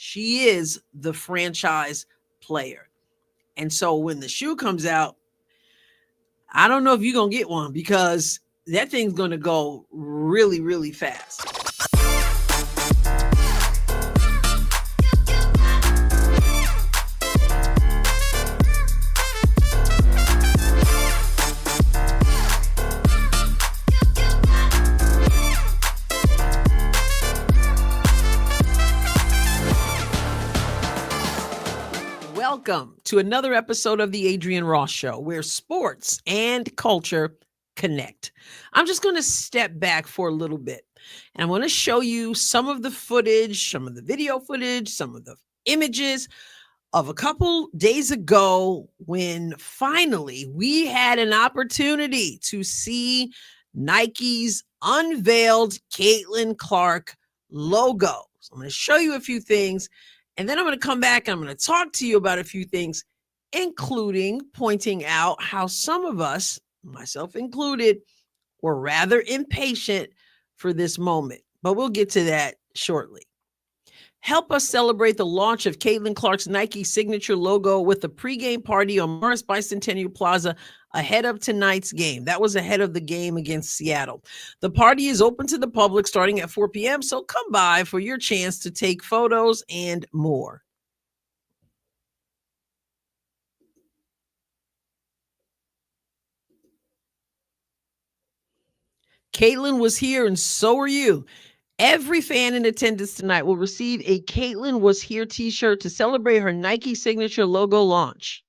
She is the franchise player. And so when the shoe comes out, I don't know if you're going to get one because that thing's going to go really, really fast. Welcome to another episode of the Adrienne Ross Show, where sports and culture connect. I'm just going to step back for a little bit, and I want to show you some of the footage, some of the video footage, some of the images of a couple days ago when finally we had an opportunity to see Nike's unveiled Caitlin Clark logo. So I'm going to show you a few things. And then I'm going to come back and I'm going to talk to you about a few things, including pointing out how some of us, myself included, were rather impatient for this moment. But we'll get to that shortly. Help us celebrate the launch of Caitlin Clark's Nike signature logo with a pregame party on Morris Bicentennial Plaza ahead of tonight's game. That was ahead of the game against Seattle. The party is open to the public starting at 4 p.m., so come by for your chance to take photos and more. Caitlin was here and so are you. Every fan in attendance tonight will receive a Caitlin Was Here t-shirt to celebrate her Nike signature logo launch.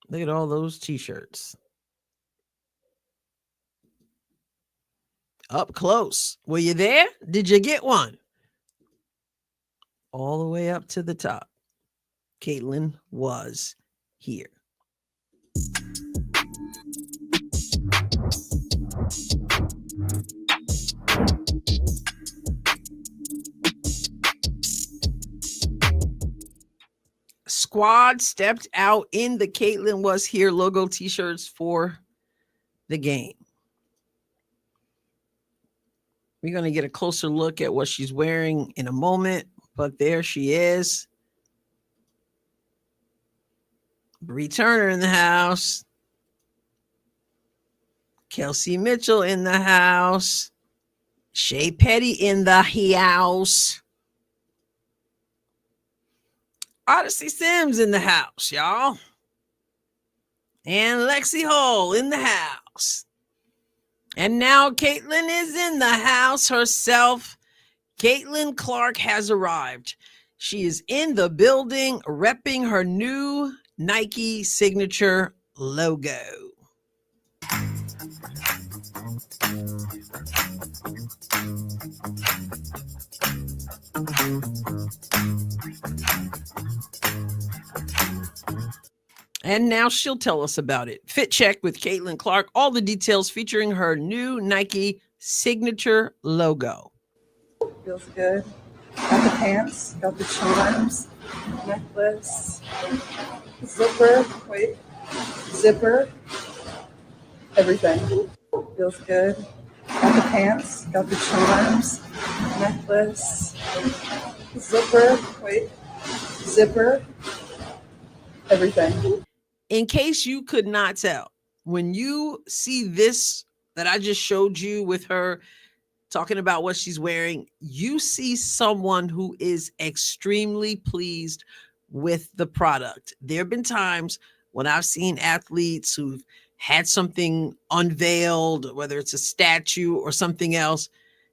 Look at all those t-shirts. Up close. Were you there? Did you get one? All the way up to the top. Caitlin was here. Squad stepped out in the Caitlin Was Here logo t-shirts for the game. We're going to get a closer look at what she's wearing in a moment, but there she is. Bree Turner in the house. Kelsey Mitchell in the house. Shea Petty in the house. Odyssey Sims in the house, y'all. And Lexi Hull in the house. And now Caitlin is in the house herself. Caitlin Clark has arrived. She is in the building repping her new Nike signature logo. And now she'll tell us about it. Fit Check with Caitlin Clark. All the details featuring her new Nike signature logo. Feels good. Got the pants, got the charms, necklace, zipper, everything. Feels good. Got the pants, got the charms, necklace, zipper, everything. In case you could not tell, when you see this that I just showed you with her talking about what she's wearing, you see someone who is extremely pleased with the product. There have been times when I've seen athletes who've had something unveiled, whether it's a statue or something else,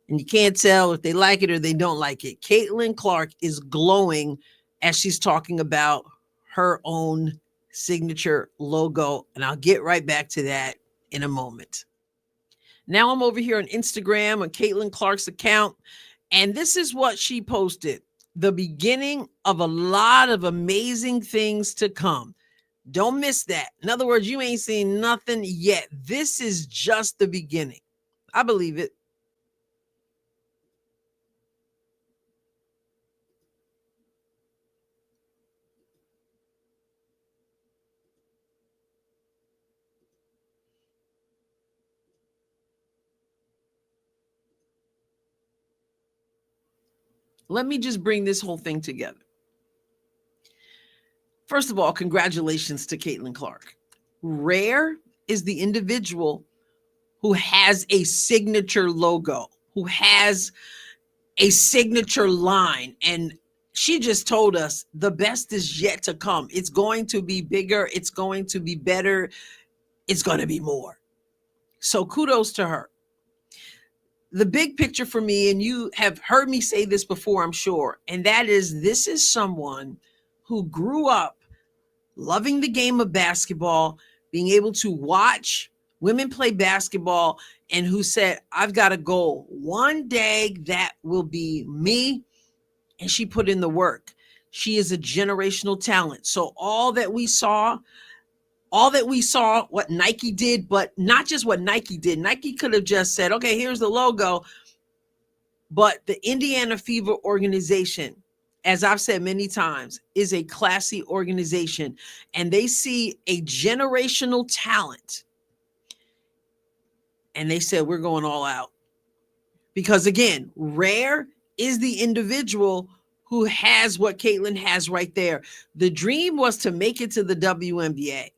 and you can't tell if they like it or they don't like it. Caitlin Clark is glowing as she's talking about her own signature logo, and I'll get right back to that in a moment. Now I'm over here on Instagram on Caitlin Clark's account, And this is what she posted: the beginning of a lot of amazing things to come. Don't miss that. In other words, you ain't seen nothing yet. This is just the beginning. I believe it. Let me just bring this whole thing together. First of all, congratulations to Caitlin Clark. Rare is the individual who has a signature logo, who has a signature line. And she just told us the best is yet to come. It's going to be bigger. It's going to be better. It's going to be more. So kudos to her. The big picture for me, and you have heard me say this before, I'm sure, and that is this is someone who grew up loving the game of basketball, being able to watch women play basketball, and who said, I've got a goal. One day that will be me. And she put in the work. She is a generational talent. So all that we saw, what Nike did, but not just what Nike did. Nike could have just said, okay, here's the logo. But the Indiana Fever organization, as I've said many times, is a classy organization. And they see a generational talent. And they said, we're going all out. Because again, rare is the individual who has what Caitlin has right there. The dream was to make it to the WNBA.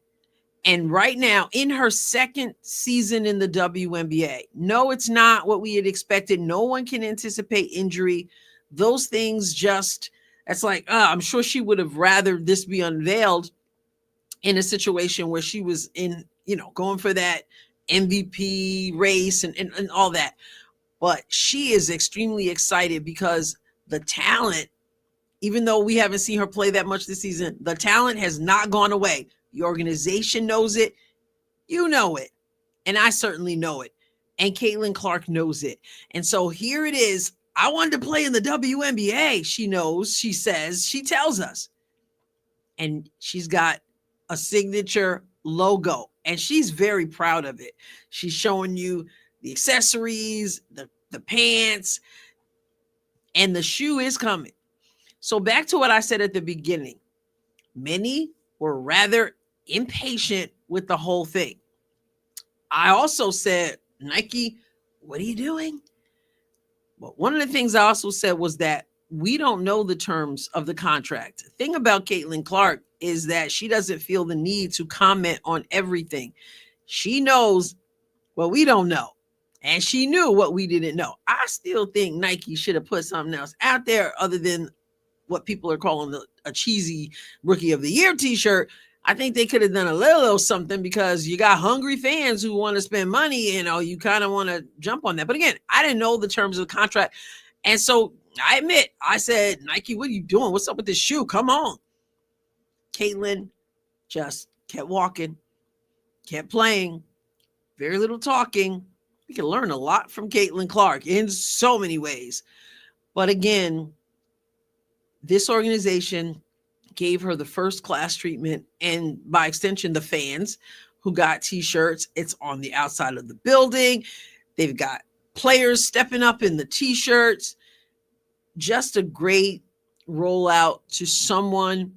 And right now, in her second season in the WNBA, no, it's not what we had expected. No one can anticipate injury. Those things just, it's like, I'm sure she would have rather this be unveiled in a situation where she was in, going for that MVP race and all that. But she is extremely excited because the talent, even though we haven't seen her play that much this season, the talent has not gone away. The organization knows it. You know it. And I certainly know it. And Caitlin Clark knows it. And so here it is. I wanted to play in the WNBA. She knows, she says, she tells us. And she's got a signature logo. And she's very proud of it. She's showing you the accessories, the pants, and the shoe is coming. So back to what I said at the beginning. Many were rather impatient with the whole thing. I also said, Nike, what are you doing? But one of the things I also said was that we don't know the terms of the contract. The thing about Caitlin Clark is that she doesn't feel the need to comment on everything. She knows what we don't know. And she knew what we didn't know. I still think Nike should have put something else out there other than what people are calling a cheesy Rookie of the Year t-shirt. I think they could have done a little something because you got hungry fans who want to spend money. You kind of want to jump on that. But again, I didn't know the terms of the contract. And so I admit, I said, Nike, what are you doing? What's up with this shoe? Come on. Caitlin just kept walking, kept playing, very little talking. We can learn a lot from Caitlin Clark in so many ways. But again, this organization gave her the first class treatment, and by extension, the fans who got t-shirts. It's on the outside of the building. They've got players stepping up in the t-shirts. Just a great rollout to someone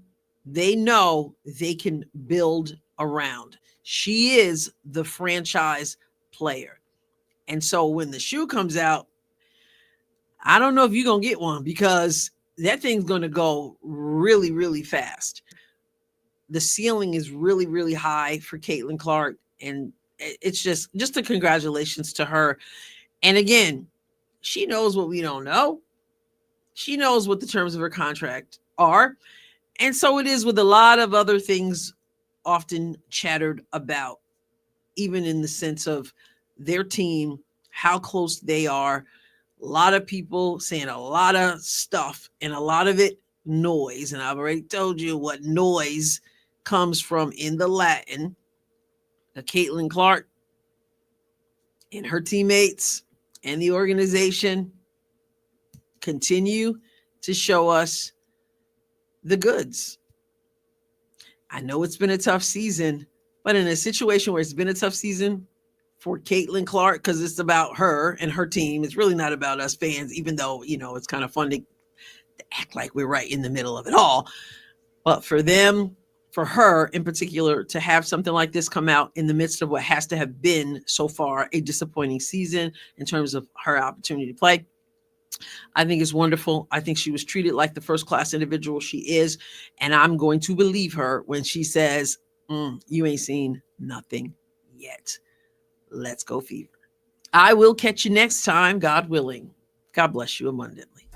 they know they can build around. She is the franchise player. And so when the shoe comes out, I don't know if you're going to get one because that thing's going to go really, really fast. The ceiling is really, really high for Caitlin Clark. And it's just a congratulations to her. And again, she knows what we don't know. She knows what the terms of her contract are. And so it is with a lot of other things often chattered about, even in the sense of their team, how close they are. A lot of people saying a lot of stuff and a lot of it noise. And I've already told you what noise comes from in the Latin. Caitlin Clark and her teammates and the organization, Continue to show us the goods. I know it's been a tough season, but in a situation where it's been a tough season for Caitlin Clark, because it's about her and her team, it's really not about us fans, even though, it's kind of fun to act like we're right in the middle of it all. But for them, for her in particular, to have something like this come out in the midst of what has to have been so far a disappointing season in terms of her opportunity to play, I think is wonderful. I think she was treated like the first class individual she is. And I'm going to believe her when she says, you ain't seen nothing yet. Let's go Fever. I will catch you next time, God willing. God bless you abundantly.